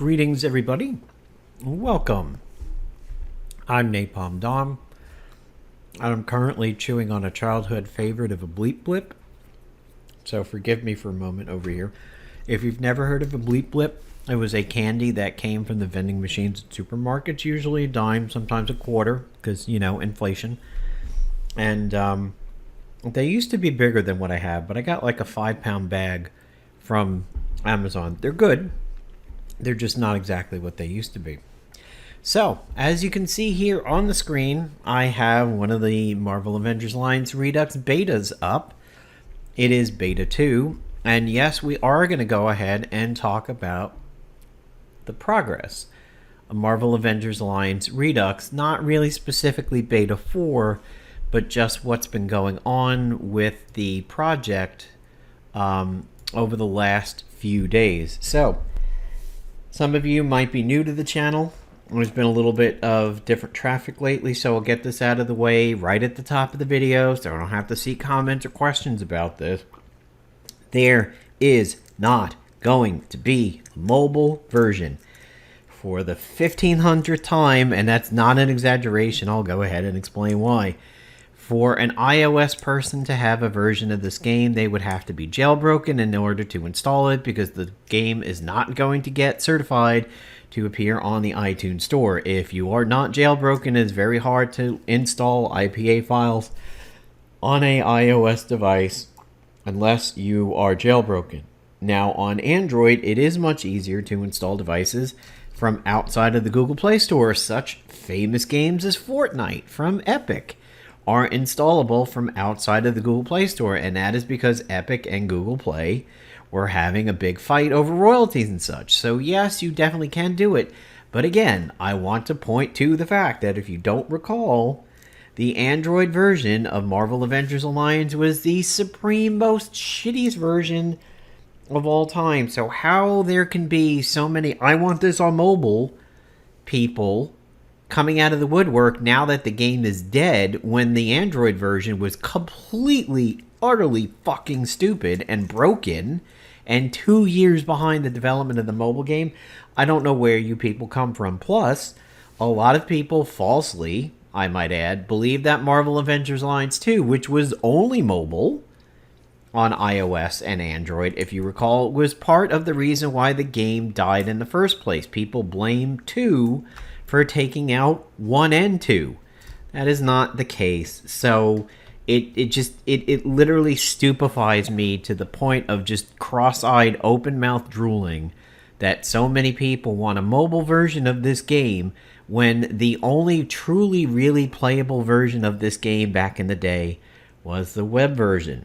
Greetings, everybody. Welcome. I'm Napalm Dom. I'm currently chewing on a childhood favorite of a Bleep Blip, so forgive me for a moment over here. If you've never heard of a Bleep Blip, it was a candy that came from the vending machines at supermarkets, usually a dime, sometimes a quarter, because, you know, inflation. And they used to be bigger than what I have, but I got like a 5-pound bag from Amazon. They're good. They're just not exactly what they used to be. So, as you can see here on the screen, I have one of the Marvel Avengers Alliance Redux betas up. It is beta 2, and yes, we are going to go ahead and talk about the progress of Marvel Avengers Alliance Redux, not really specifically beta 4, but just what's been going on with the project over the last few days. So, some of you might be new to the channel. There's been a little bit of different traffic lately, so I'll get this out of the way right at the top of the video so I don't have to see comments or questions about this. There is not going to be a mobile version for the 1500th time, and that's not an exaggeration. I'll go ahead and explain why. For an iOS person to have a version of this game, they would have to be jailbroken in order to install it, because the game is not going to get certified to appear on the iTunes Store. If you are not jailbroken, it's very hard to install IPA files on a iOS device unless you are jailbroken. Now, on Android, it is much easier to install devices from outside of the Google Play Store. Such famous games as Fortnite from Epic are installable from outside of the Google Play Store, and that is because Epic and Google Play were having a big fight over royalties and such. So yes, you definitely can do it, but again, I want to point to the fact that if you don't recall, the Android version of Marvel Avengers Alliance was the supreme most shittiest version of all time. So how there can be so many "I want this on mobile" people coming out of the woodwork now that the game is dead, when the Android version was completely, utterly fucking stupid and broken and 2 years behind the development of the mobile game, I don't know where you people come from. Plus, a lot of people falsely, I might add, believe that Marvel Avengers Alliance 2, which was only mobile on iOS and Android, if you recall, was part of the reason why the game died in the first place. People blame 2 for taking out 1 and 2. That is not the case. So it literally stupefies me to the point of just cross-eyed, open-mouthed drooling that so many people want a mobile version of this game when the only truly really playable version of this game back in the day was the web version.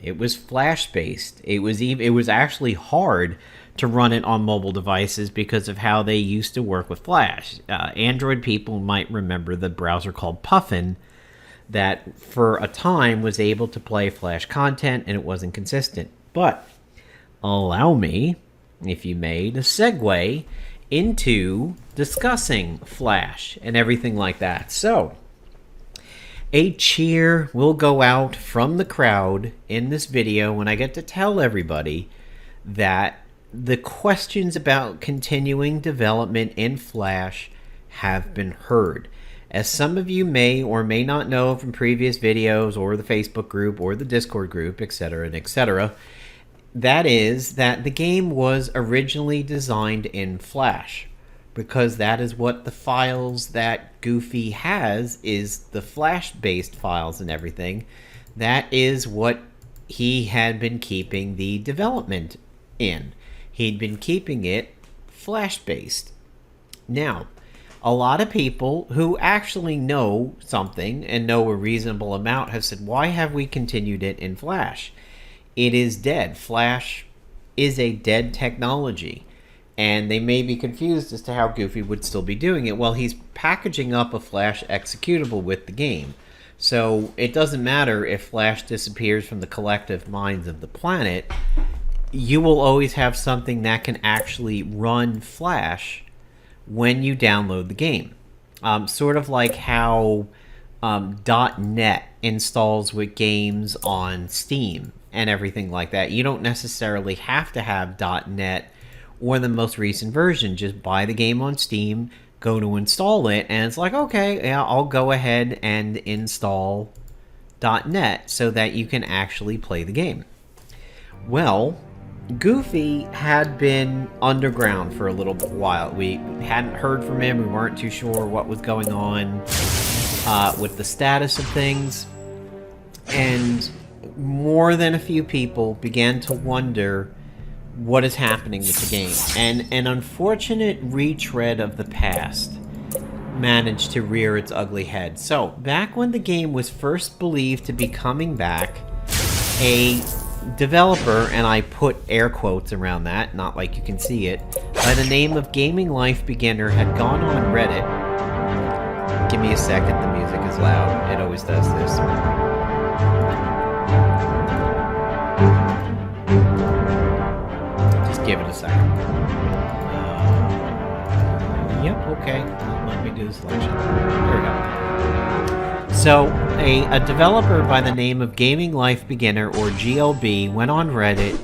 It was Flash-based. It was actually hard to run it on mobile devices because of how they used to work with Flash. Android people might remember the browser called Puffin that for a time was able to play Flash content, and it wasn't consistent. But allow me, if you may, to segue into discussing Flash and everything like that. So, a cheer will go out from the crowd in this video when I get to tell everybody that the questions about continuing development in Flash have been heard. As some of you may or may not know from previous videos or the Facebook group or the Discord group, etc., that is that the game was originally designed in Flash, because that is what the files that Goofy has, is the Flash-based files and everything. That is what he had been keeping the development in. He'd been keeping it Flash-based. Now, a lot of people who actually know something and know a reasonable amount have said, why have we continued it in Flash? It is dead. Flash is a dead technology. And they may be confused as to how Goofy would still be doing it. Well, he's packaging up a Flash executable with the game. So it doesn't matter if Flash disappears from the collective minds of the planet. You will always have something that can actually run Flash when you download the game. Sort of like how .NET installs with games on Steam and everything like that. You don't necessarily have to have .NET or the most recent version. Just buy the game on Steam, go to install it, and it's like, okay, yeah, I'll go ahead and install .NET so that you can actually play the game. Well, Goofy had been underground for a little while. We hadn't heard from him. We weren't too sure what was going on with the status of things. And more than a few people began to wonder what is happening with the game. And an unfortunate retread of the past managed to rear its ugly head. So, back when the game was first believed to be coming back, a developer, and I put air quotes around that, not like you can see it, by the name of Gaming Life Beginner had gone on Reddit. Give me a second, the music is loud. It always does this. Just give it a second. Yep, okay. Let me do the selection. There we go. So, a developer by the name of Gaming Life Beginner, or GLB, went on Reddit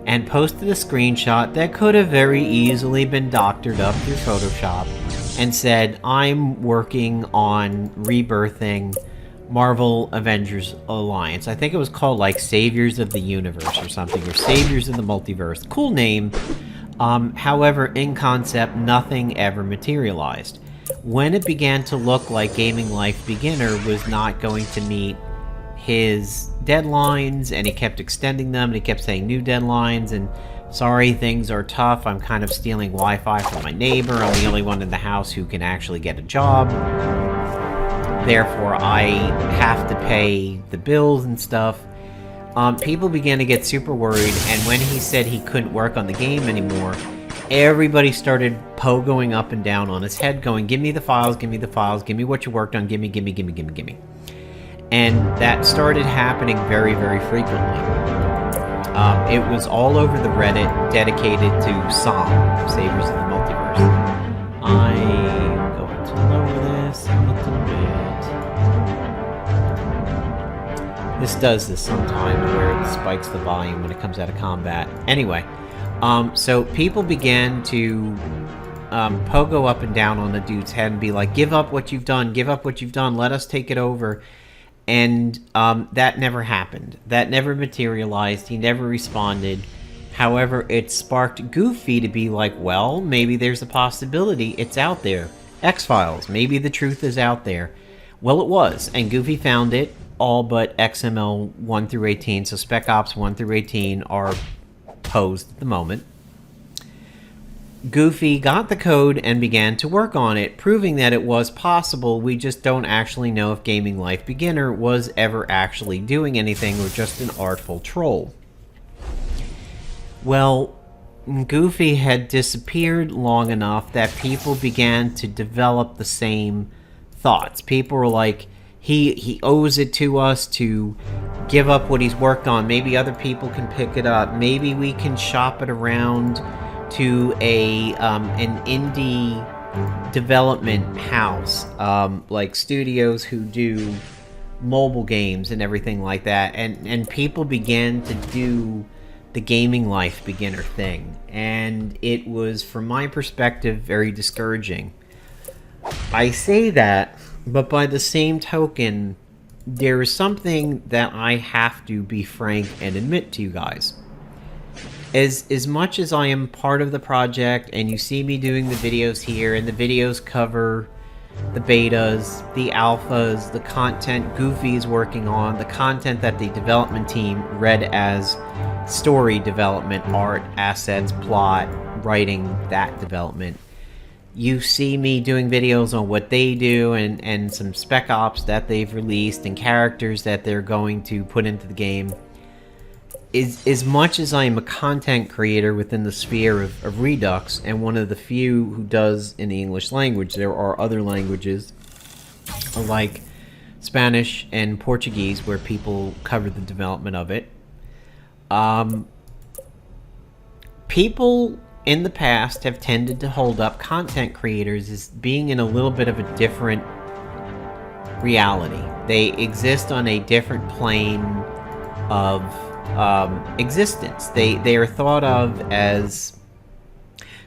and posted a screenshot that could have very easily been doctored up through Photoshop and said, I'm working on rebirthing Marvel Avengers Alliance. I think it was called like Saviors of the Universe or something, or Saviors of the Multiverse. Cool name. However, in concept, nothing ever materialized. When it began to look like Gaming Life Beginner was not going to meet his deadlines, and he kept extending them, and he kept saying new deadlines, and sorry, things are tough, I'm kind of stealing Wi-Fi from my neighbor, I'm the only one in the house who can actually get a job, therefore I have to pay the bills and stuff. People began to get super worried, and when he said he couldn't work on the game anymore, everybody started pogoing up and down on his head, going, give me the files, give me the files, give me what you worked on, gimme, gimme, gimme, gimme, gimme. And that started happening very, very frequently. It was all over the Reddit dedicated to SOM, Saviors of the Multiverse. I'm going to lower this a little bit. This does this sometimes, where it spikes the volume when it comes out of combat. Anyway, so people began to pogo up and down on the dude's head and be like, give up what you've done, give up what you've done, let us take it over. And that never happened. That never materialized. He never responded. However, it sparked Goofy to be like, well, maybe there's a possibility. It's out there. X-Files. Maybe the truth is out there. Well, it was. And Goofy found it, all but XML 1 through 18. So Spec Ops 1 through 18 are posed at the moment. Goofy got the code and began to work on it, proving that it was possible. We just don't actually know if Gaming Life Beginner was ever actually doing anything or just an artful troll. Well, Goofy had disappeared long enough that people began to develop the same thoughts. People were like, he owes it to us to give up what he's worked on. Maybe other people can pick it up. Maybe we can shop it around to an indie development house, like studios who do mobile games and everything like that, and people began to do the Gaming Life Beginner thing, and it was, from my perspective, very discouraging. I say that, but by the same token, there is something that I have to be frank and admit to you guys. As much as I am part of the project, and you see me doing the videos here, and the videos cover the betas, the alphas, the content Goofy is working on, the content that the development team read as story development, art, assets, plot, writing, that development. You see me doing videos on what they do, and some Spec Ops that they've released, and characters that they're going to put into the game. As much as I am a content creator within the sphere of Redux, and one of the few who does in the English language, there are other languages like Spanish and Portuguese where people cover the development of it. People in the past have tended to hold up content creators as being in a little bit of a different reality. They exist on a different plane of existence. They are thought of as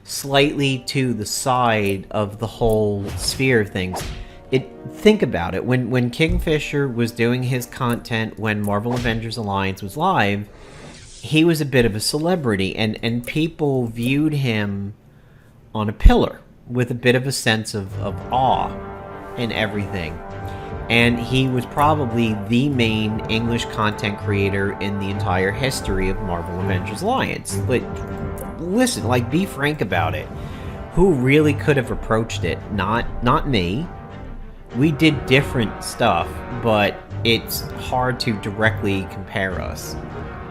slightly to the side of the whole sphere of things. Think about it. When Kingfisher was doing his content when Marvel Avengers Alliance was live, he was a bit of a celebrity, and people viewed him on a pillar with a bit of a sense of awe and everything. And he was probably the main English content creator in the entire history of Marvel Avengers Alliance. But listen, like, be frank about it. Who really could have approached it? Not me. We did different stuff, but it's hard to directly compare us.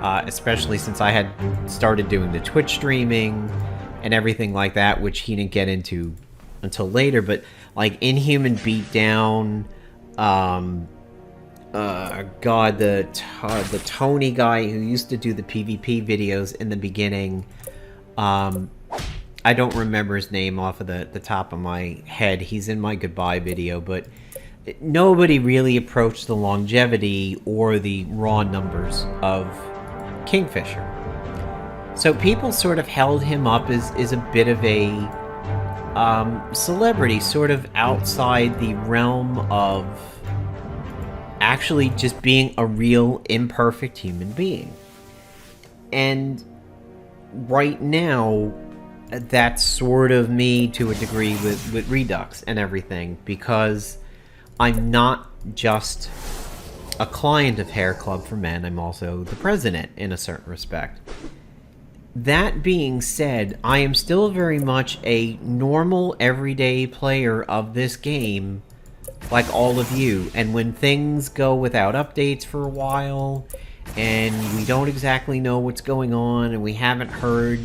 Especially since I had started doing the Twitch streaming and everything like that, which he didn't get into until later. But like Inhuman Beatdown, the Tony guy who used to do the PvP videos in the beginning. I don't remember his name off of the top of my head. He's in my goodbye video, but nobody really approached the longevity or the raw numbers of Kingfisher. So people sort of held him up as a bit of a celebrity, sort of outside the realm of actually just being a real imperfect human being. And right now, that's sort of me to a degree with Redux and everything, because I'm not just a client of Hair Club for Men, I'm also the president in a certain respect. That being said, I am still very much a normal, everyday player of this game, like all of you. And when things go without updates for a while, and we don't exactly know what's going on, and we haven't heard,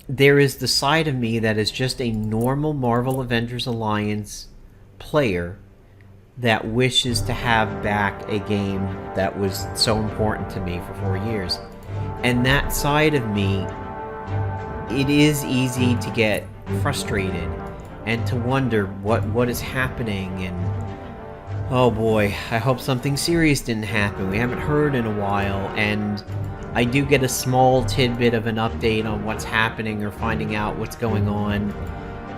there is the side of me that is just a normal Marvel Avengers Alliance player that wishes to have back a game that was so important to me for 4 years. And that side of me, it is easy to get frustrated and to wonder what is happening, and oh boy, I hope something serious didn't happen. We haven't heard in a while, and I do get a small tidbit of an update on what's happening or finding out what's going on,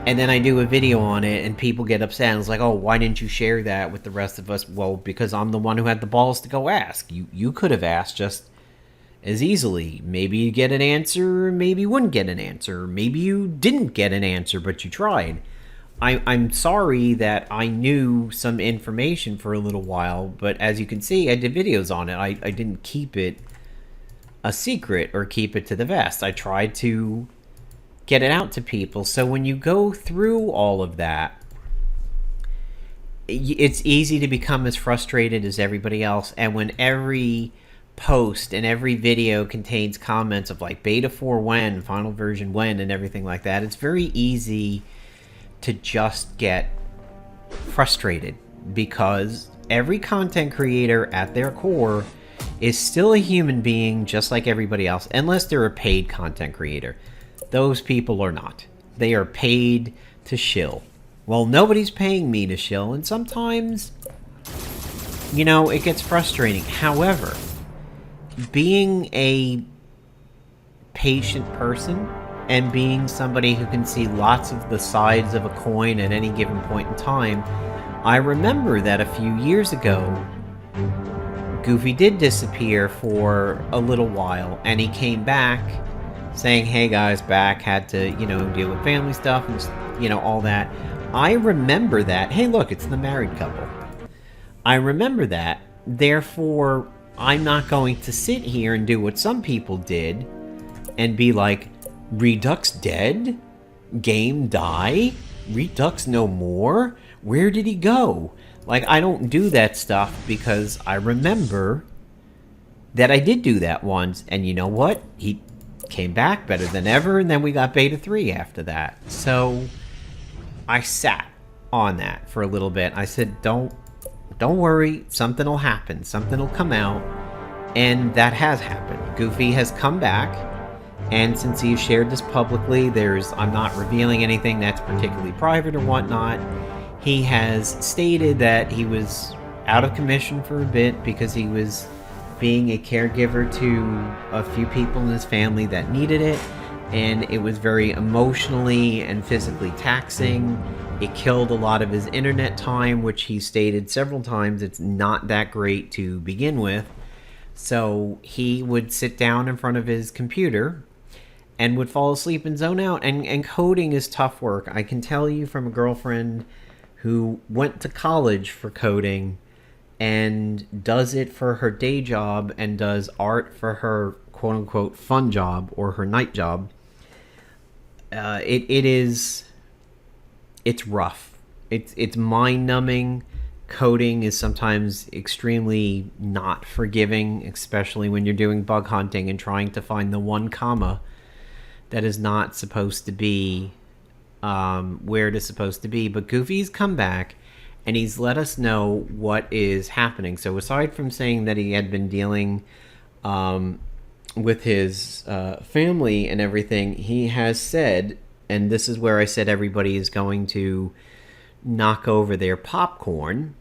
and then I do a video on it and people get upset and it's like, oh, why didn't you share that with the rest of us? Well, because I'm the one who had the balls to go ask. You could have asked just as easily. Maybe you get an answer, maybe you wouldn't get an answer, maybe you didn't get an answer but you tried. I'm sorry that I knew some information for a little while, but as you can see, I did videos on it. I didn't keep it a secret or keep it to the vest. I tried to get it out to people. So when you go through all of that, it's easy to become as frustrated as everybody else. And when every post and every video contains comments of like beta 4 when, final version when, and everything like that, it's very easy to just get frustrated, because every content creator at their core is still a human being just like everybody else, unless they're a paid content creator. Those people are not. They are paid to shill. Well, nobody's paying me to shill, and sometimes, you know, it gets frustrating. However, being a patient person and being somebody who can see lots of the sides of a coin at any given point in time, I remember that a few years ago, Goofy did disappear for a little while, and he came back saying, hey guys, back, had to, you know, deal with family stuff and, you know, all that. I remember that. Hey, look, it's the married couple. I remember that. Therefore, I'm not going to sit here and do what some people did and be like, Redux dead? Game die? Redux no more? Where did he go? Like, I don't do that stuff because I remember that I did do that once, and you know what? He came back better than ever, and then we got beta 3 after that. So I sat on that for a little bit. I said, don't worry, something will happen, something will come out, and that has happened. Goofy has come back, and since he's shared this publicly, I'm not revealing anything that's particularly private or whatnot. He has stated that he was out of commission for a bit because he was being a caregiver to a few people in his family that needed it, and it was very emotionally and physically taxing. It killed a lot of his internet time, which he stated several times it's not that great to begin with. So he would sit down in front of his computer and would fall asleep and zone out. And coding is tough work. I can tell you from a girlfriend who went to college for coding and does it for her day job and does art for her quote unquote fun job or her night job. It's rough. It's mind numbing. Coding is sometimes extremely not forgiving, especially when you're doing bug hunting and trying to find the one comma that is not supposed to be where it is supposed to be. But Goofy's come back and he's let us know what is happening. So aside from saying that he had been dealing with his family and everything, he has said, and this is where I said everybody is going to knock over their popcorn.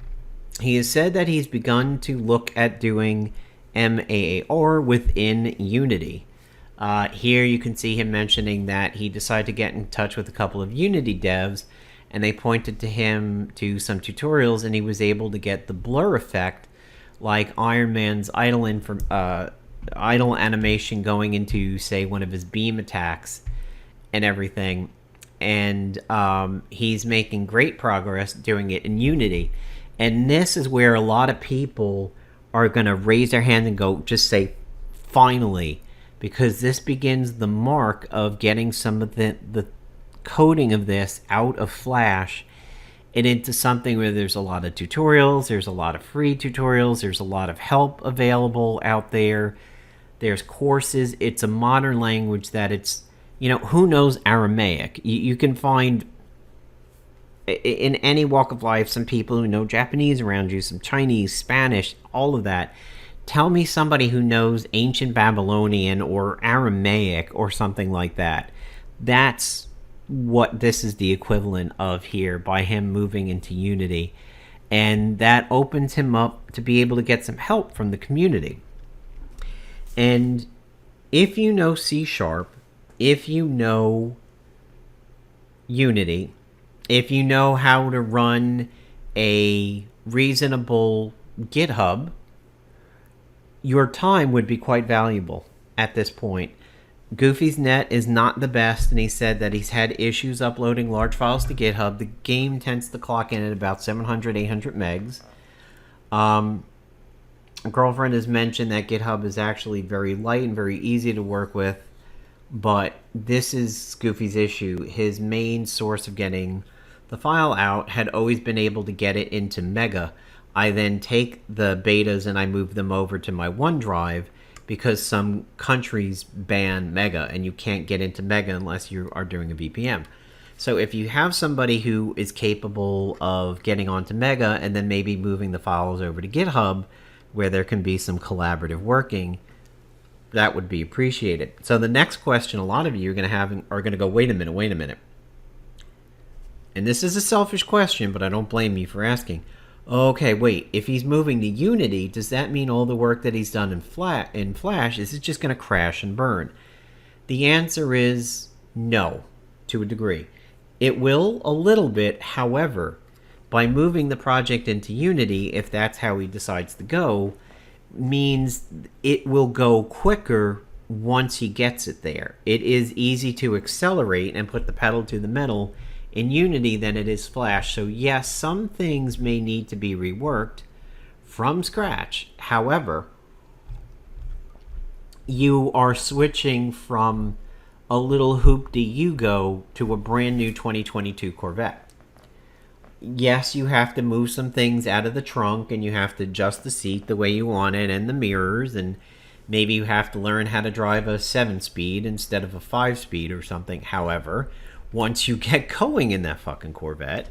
He has said that he's begun to look at doing MAAR within Unity. Here you can see him mentioning that he decided to get in touch with a couple of Unity devs, and they pointed to him to some tutorials, and he was able to get the blur effect like Iron Man's idle animation going into, say, one of his beam attacks and everything. And he's making great progress doing it in Unity. And this is where a lot of people are going to raise their hands and go, just say, finally, because this begins the mark of getting some of the coding of this out of Flash and into something where there's a lot of tutorials, there's a lot of free tutorials, there's a lot of help available out there, there's courses. It's a modern language that it's, who knows Aramaic? You can find in any walk of life some people who know Japanese around you, some Chinese, Spanish, all of that. Tell me somebody who knows ancient Babylonian or Aramaic or something like that. That's what this is the equivalent of here by him moving into Unity. And that opens him up to be able to get some help from the community. And if you know C#, if you know Unity, if you know how to run a reasonable GitHub, your time would be quite valuable at this point. Goofy's net is not the best, and he said that he's had issues uploading large files to GitHub. The game tends to clock in at about 700, 800 megs. A girlfriend has mentioned that GitHub is actually very light and very easy to work with, but this is Goofy's issue. His main source of getting the file out had always been able to get it into Mega. I then take the betas and I move them over to my OneDrive because some countries ban Mega and you can't get into Mega unless you are doing a VPN. So if you have somebody who is capable of getting onto Mega and then maybe moving the files over to GitHub where there can be some collaborative working, that would be appreciated. So the next question a lot of you are going to go, wait a minute. And this is a selfish question, but I don't blame you for asking. Okay, wait, if he's moving to Unity, does that mean all the work that he's done in Flash, is it just going to crash and burn? The answer is no, to a degree. It will a little bit, however, by moving the project into Unity, if that's how he decides to go, means it will go quicker once he gets it there. It is easy to accelerate and put the pedal to the metal in Unity than it is Flash. So yes, some things may need to be reworked from scratch. However, you are switching from a little hoop-de-you-go to a brand new 2022 Corvette. Yes, you have to move some things out of the trunk and you have to adjust the seat the way you want it and the mirrors, and maybe you have to learn how to drive a 7-speed instead of a 5-speed or something. However, once you get going in that fucking Corvette,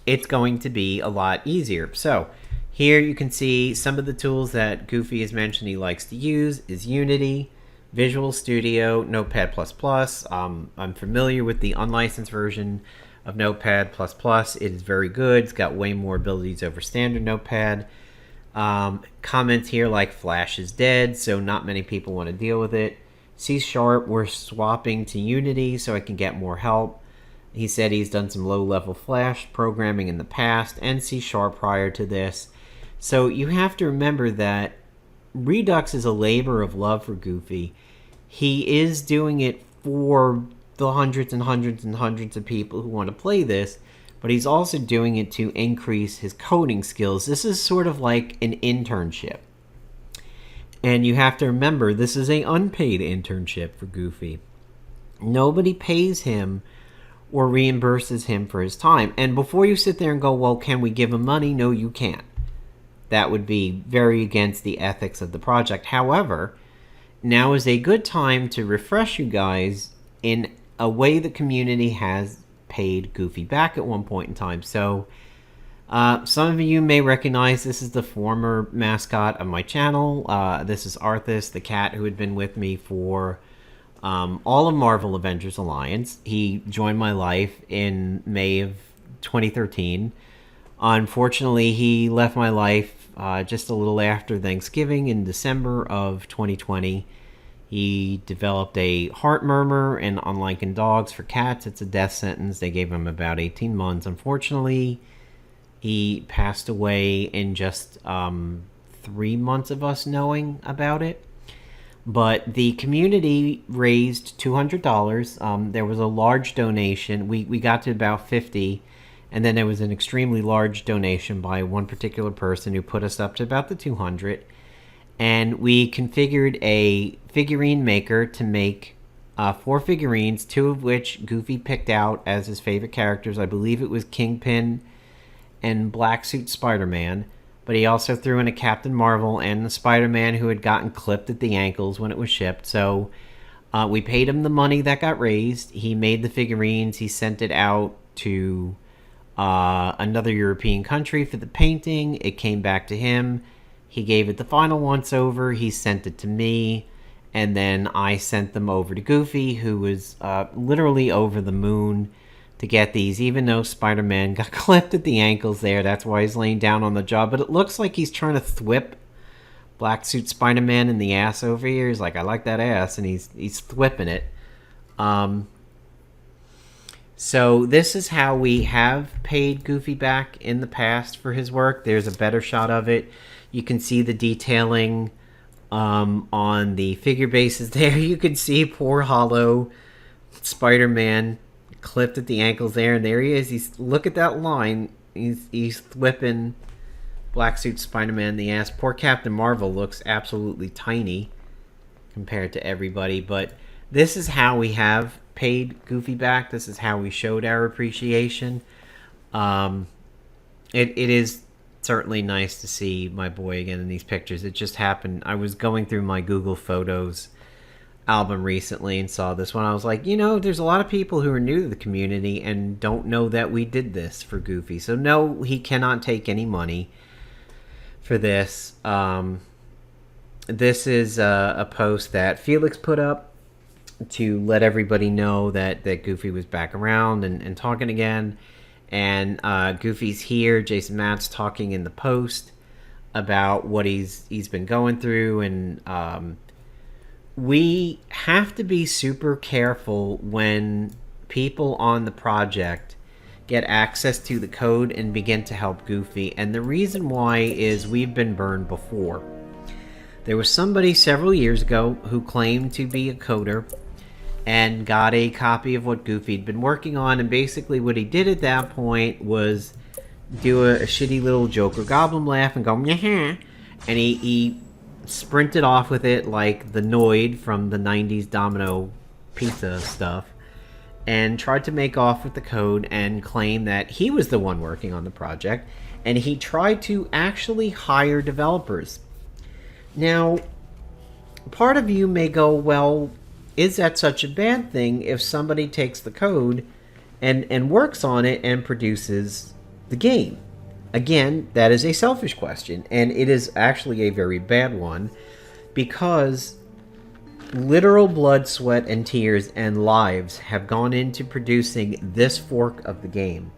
it's going to be a lot easier. So here you can see some of the tools that Goofy has mentioned he likes to use is Unity, Visual Studio, Notepad++. I'm familiar with the unlicensed version of Notepad++. It is very good. It's got way more abilities over standard Notepad. Comments here like Flash is dead, so not many people want to deal with it. C Sharp, we're swapping to Unity so I can get more help. He said he's done some low-level Flash programming in the past and C Sharp prior to this. So you have to remember that Redux is a labor of love for Goofy. He is doing it for the hundreds and hundreds and hundreds of people who want to play this, but he's also doing it to increase his coding skills. This is sort of like an internship. And you have to remember, this is an unpaid internship for Goofy. Nobody pays him or reimburses him for his time. And before you sit there and go, well, can we give him money? No, you can't. That would be very against the ethics of the project. However, now is a good time to refresh you guys in a way the community has paid Goofy back at one point in time. So some of you may recognize this is the former mascot of my channel. This is Arthas, the cat who had been with me for all of Marvel Avengers Alliance. He joined my life in May of 2013. Unfortunately, he left my life just a little after Thanksgiving in December of 2020. He developed a heart murmur, and unlike in dogs, for cats, it's a death sentence. They gave him about 18 months. Unfortunately, he passed away in just 3 months of us knowing about it. But the community raised $200. There was a large donation. We got to about 50, and then there was an extremely large donation by one particular person who put us up to about the 200. And we configured a figurine maker to make 4 figurines, 2 of which Goofy picked out as his favorite characters. I believe it was Kingpin and Black Suit Spider-Man. But he also threw in a Captain Marvel and the Spider-Man who had gotten clipped at the ankles when it was shipped. So we paid him the money that got raised. He made the figurines. He sent it out to another European country for the painting. It came back to him. He gave it the final once-over. He sent it to me. And then I sent them over to Goofy, who was literally over the moon to get these, even though Spider-Man got clipped at the ankles there. That's why he's laying down on the job. But it looks like he's trying to thwip Black Suit Spider-Man in the ass over here. He's like, I like that ass, and he's thwipping it. So this is how we have paid Goofy back in the past for his work. There's a better shot of it. You can see the detailing on the figure bases there. You can see poor hollow Spider-Man clipped at the ankles there, and there he is. Look at that line. He's whipping Black Suit Spider-Man in the ass. Poor Captain Marvel looks absolutely tiny compared to everybody, but this is how we have paid Goofy back. This is how we showed our appreciation. It is certainly nice to see my boy again in these pictures. It just happened. I was going through my Google Photos album recently and saw this one. I was like, you know, there's a lot of people who are new to the community and don't know that we did this for Goofy. So no, he cannot take any money for this. This is a post that Felix put up to let everybody know that Goofy was back around and talking again. And Goofy's here. Jason Matt's talking in the post about what he's been going through, and we have to be super careful when people on the project get access to the code and begin to help Goofy. And the reason why is we've been burned before. There was somebody several years ago who claimed to be a coder and got a copy of what Goofy had been working on, and basically what he did at that point was do a shitty little Joker Goblin laugh and go, yeah, and he sprinted off with it like the Noid from the 90s Domino pizza stuff, and tried to make off with the code and claim that he was the one working on the project, and he tried to actually hire developers. Now, part of you may go, well, is that such a bad thing if somebody takes the code and works on it and produces the game? Again, that is a selfish question, and it is actually a very bad one, because literal blood, sweat, and tears and lives have gone into producing this fork of the game.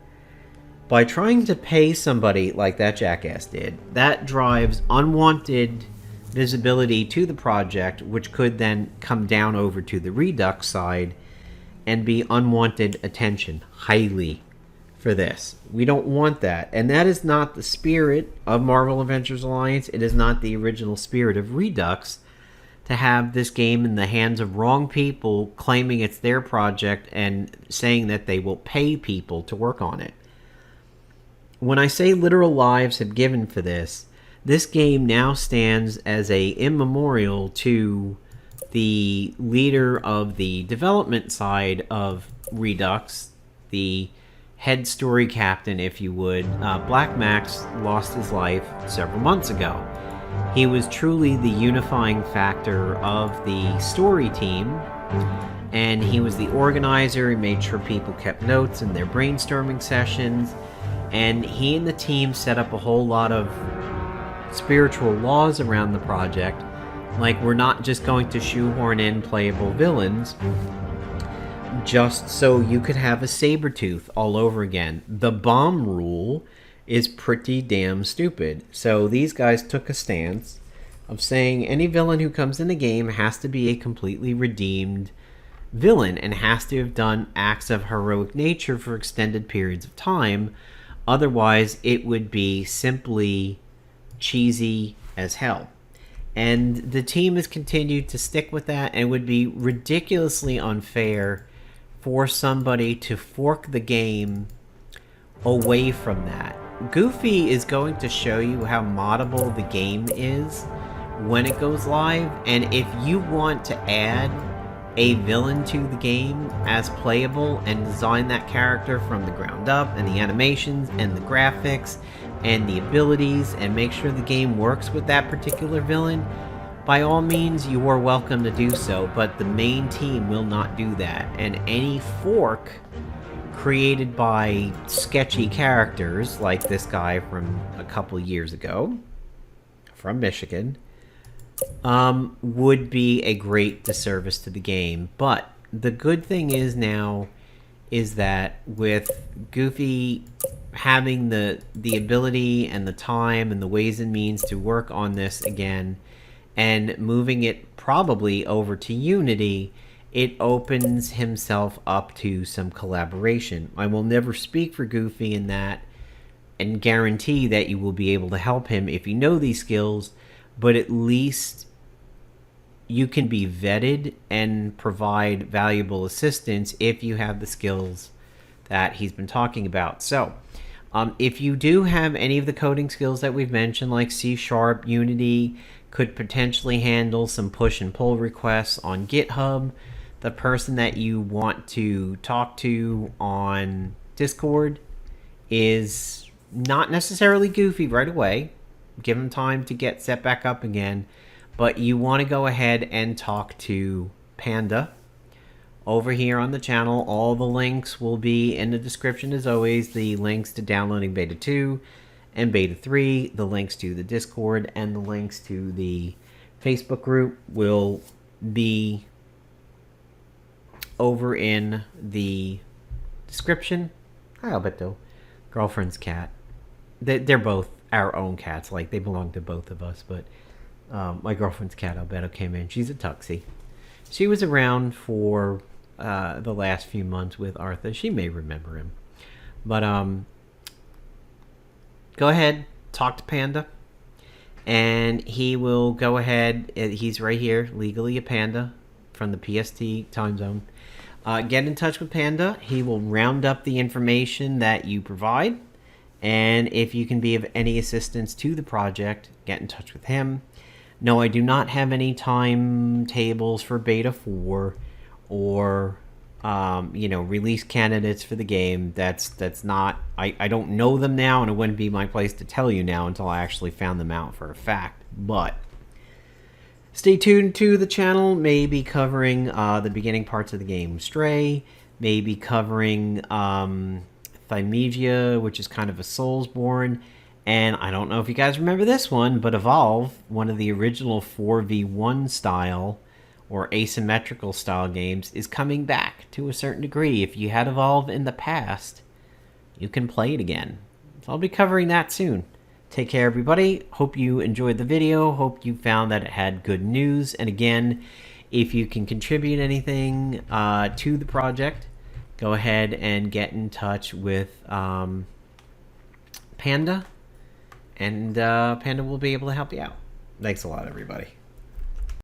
By trying to pay somebody like that jackass did, that drives unwanted visibility to the project, which could then come down over to the Redux side and be unwanted attention highly for this. We don't want that. And that is not the spirit of Marvel Adventures Alliance. It is not the original spirit of Redux to have this game in the hands of wrong people claiming it's their project and saying that they will pay people to work on it. When I say literal lives have given for this, this game now stands as a immemorial to the leader of the development side of Redux, the head story captain, if you would. Black Max lost his life several months ago. He was truly the unifying factor of the story team, and he was the organizer. He made sure people kept notes in their brainstorming sessions, and he and the team set up a whole lot of spiritual laws around the project. Like, we're not just going to shoehorn in playable villains just so you could have a Sabretooth all over again. The bomb rule is pretty damn stupid. So these guys took a stance of saying any villain who comes in the game has to be a completely redeemed villain and has to have done acts of heroic nature for extended periods of time. Otherwise, it would be simply cheesy as hell. And the team has continued to stick with that, and it would be ridiculously unfair for somebody to fork the game away from that. Goofy is going to show you how moddable the game is when it goes live, and if you want to add a villain to the game as playable and design that character from the ground up, and the animations and the graphics and the abilities, and make sure the game works with that particular villain, by all means you are welcome to do so, but the main team will not do that. And any fork created by sketchy characters like this guy from a couple years ago from Michigan would be a great disservice to the game. But the good thing is now is that with Goofy having the ability and the time and the ways and means to work on this again and moving it probably over to Unity, it opens himself up to some collaboration. I will never speak for Goofy in that and guarantee that you will be able to help him if you know these skills, but at least you can be vetted and provide valuable assistance if you have the skills that he's been talking about. So, if you do have any of the coding skills that we've mentioned, like C#, Unity could potentially handle some push and pull requests on GitHub. The person that you want to talk to on Discord is not necessarily Goofy right away. Give him time to get set back up again. But you want to go ahead and talk to Panda over here on the channel. All the links will be in the description as always. The links to downloading Beta 2 and Beta 3, the links to the Discord, and the links to the Facebook group will be over in the description. Hi, Alberto. Girlfriend's cat. They're both our own cats. Like, they belong to both of us. But my girlfriend's cat, Alberto, came in. She's a tuxie. She was around for the last few months with Arthur. She may remember him. But go ahead, talk to Panda, and he will go ahead. He's right here, legally a Panda from the PST time zone. Get in touch with Panda. He will round up the information that you provide, and if you can be of any assistance to the project, get in touch with him. No, I do not have any timetables for Beta 4 or release candidates for the game. That's not, I don't know them now, and it wouldn't be my place to tell you now until I actually found them out for a fact. But stay tuned to the channel. Maybe covering the beginning parts of the game Stray, maybe covering Thymesia, which is kind of a Soulsborne. And I don't know if you guys remember this one, but Evolve, one of the original 4v1 style or asymmetrical style games, is coming back to a certain degree. If you had Evolve in the past, you can play it again. So I'll be covering that soon. Take care, everybody. Hope you enjoyed the video. Hope you found that it had good news. And again, if you can contribute anything to the project, go ahead and get in touch with Panda, and Panda will be able to help you out. Thanks a lot, everybody.